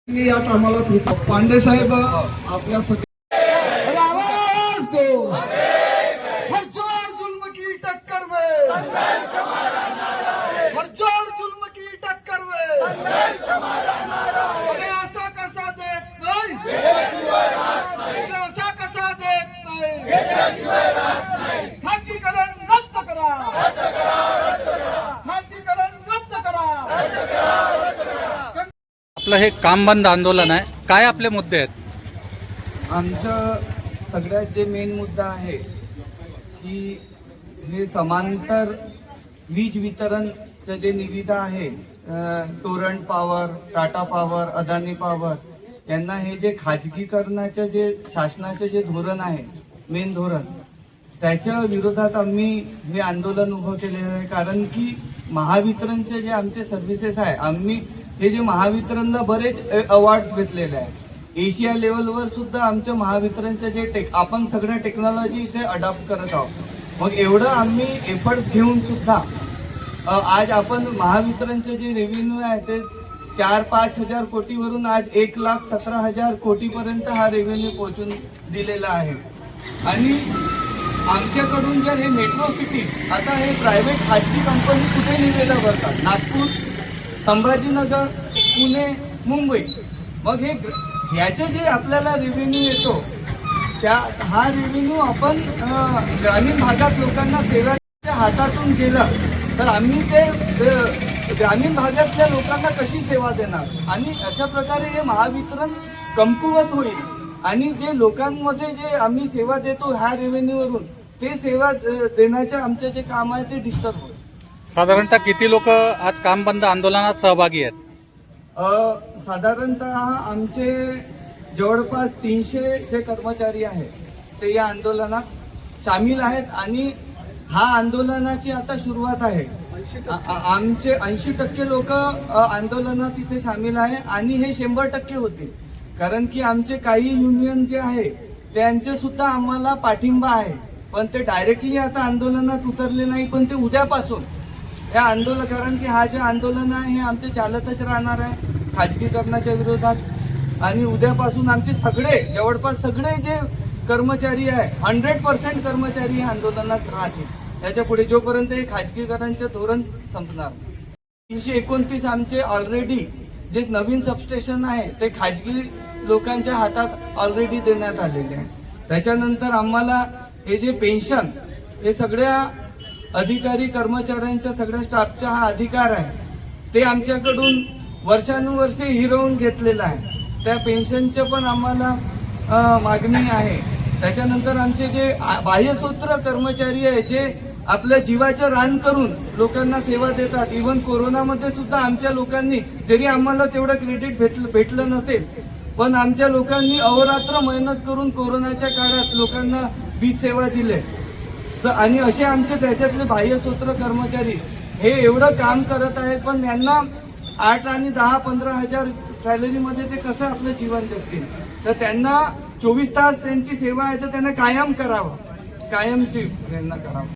यात आम्हाला कृपा पांडे साहेब आपल्या सगळ्या आवाज दो हर जोर जुल्म की टक्कर में हर जोर जुल्म की टक्कर में अरे असा कसा देत नाही अरे असा कसा देत नाही खाजगीकरण रद्द करा खाजगीकरण रद्द करा आपलं हे काम बंद आंदोलन आहे, काय आपले मुद्दे आहेत? आमचं सगळ्यात जे मेन मुद्दा आहे की हे समांतर वीज वितरणचं जे निविदा आहे, Torrent power, Tata power, Adani power यांना हे जे खाजगीकरणाचं जे शासनाचं जे धोरण आहे, मेन धोरण, त्याच्या विरोधात आम्ही हे आंदोलन उभं केलेलं आहे. कारण की महावितरणचे जे आमचे सर्व्हिसेस आहे, आम्ही हे जे महावितरणला बरेच अवॉर्ड्स भेटलेले आहे. एशिया लेवलवर सुद्धा आमच्या महावितरणचे जे आपण सगळ्या टेक्नॉलॉजी इथे अडॉप्ट करत आहोत. मग एवढं आम्ही एफर्ट्स घेऊन सुद्धा आज आपण महावितरणचे जे रेव्हेन्यू आहे ते 4-5 हजार कोटीवरून आज 1,17,000 कोटीपर्यंत हा रेव्हेन्यू पोहोचून दिलेला आहे. आणि आमच्याकडून जर हे मेट्रो सिटी, आता हे प्रायव्हेट खाजगी कंपनी कुठे निवेदन भरतात? नागपूर, संभाजीनगर, पुणे, मुंबई. मग हे ह्याचे जे आपल्याला रेव्हेन्यू येतो त्या हा रेव्हेन्यू आपण ग्रामीण भागात लोकांना सेवाच्या हातातून गेला तर आम्ही ते ग्रामीण भागातल्या लोकांना कशी सेवा देणार? आणि अशा प्रकारे हे महावितरण कमकुवत होईल आणि जे लोकांमध्ये जे आम्ही सेवा देतो ह्या रेव्हेन्यूवरून ते सेवा देण्याचे आमचे जे काम आहे ते डिस्टर्ब होईल. साधारणतः किती लोक आज काम बंद आंदोलनात सहभागी आहेत? साधारणतः आमचे जवळपास 300 जे कर्मचारी आहेत ते या आंदोलनात सामील आहेत. आणि हा आंदोलनाची आता सुरुवात आहे. आमचे 80% लोक आंदोलनात इथे सामील आहे आणि हे 100% होतील. कारण की आमचे काही युनियन जे आहे त्यांचे सुद्धा आम्हाला पाठिंबा आहे, पण ते डायरेक्टली आता आंदोलनात उतरले नाही. पण ते उद्यापासून या आंदोलन, कारण की हा जे आंदोलन आहे हे आमचे चालतच राहणार आहे खाजगीकरणाच्या विरोधात. आणि उद्यापासून आमचे सगळे जवळपास सगळे जे कर्मचारी आहे 100% कर्मचारी या आंदोलनात राहतील त्याच्या पुढे, जोपर्यंत हे खाजगीकरणाचे धोरण संपणार. 329 आमचे ऑलरेडी जे नवीन सबस्टेशन आहे ते खाजगी लोकांच्या हातात ऑलरेडी देण्यात आलेले आहे. त्याच्यानंतर आम्हाला हे जे पेन्शन, हे सगळ्या अधिकारी कर्मचाऱ्यांच्या सगळ्या स्टाफचा हा अधिकार आहे ते आमच्याकडून वर्षानुवर्षे हिरवून घेतलेला आहे. त्या पेन्शनचं पण आम्हाला मागणी आहे. त्याच्यानंतर आमचे जे बाह्यसूत्र कर्मचारी आहे जे आपल्या जीवाचं रान करून लोकांना सेवा देतात, इव्हन कोरोनामध्ये सुद्धा आमच्या लोकांनी, जरी आम्हाला तेवढं क्रेडिट भेटलं नसेल, पण आमच्या लोकांनी अहोरात्र मेहनत करून कोरोनाच्या काळात लोकांना वीज सेवा दिली. आणि असे आमचे त्याच्यातले बाह्यसूत्र कर्मचारी हे एवढं काम करत आहेत, पण यांना 8 आणि 10-15 हजार सॅलरीमध्ये ते कसं आपलं जीवन जगतील? तर त्यांना 24 तास त्यांची सेवा आहे तर त्यांना कायम करावं, कायमची त्यांना करावं.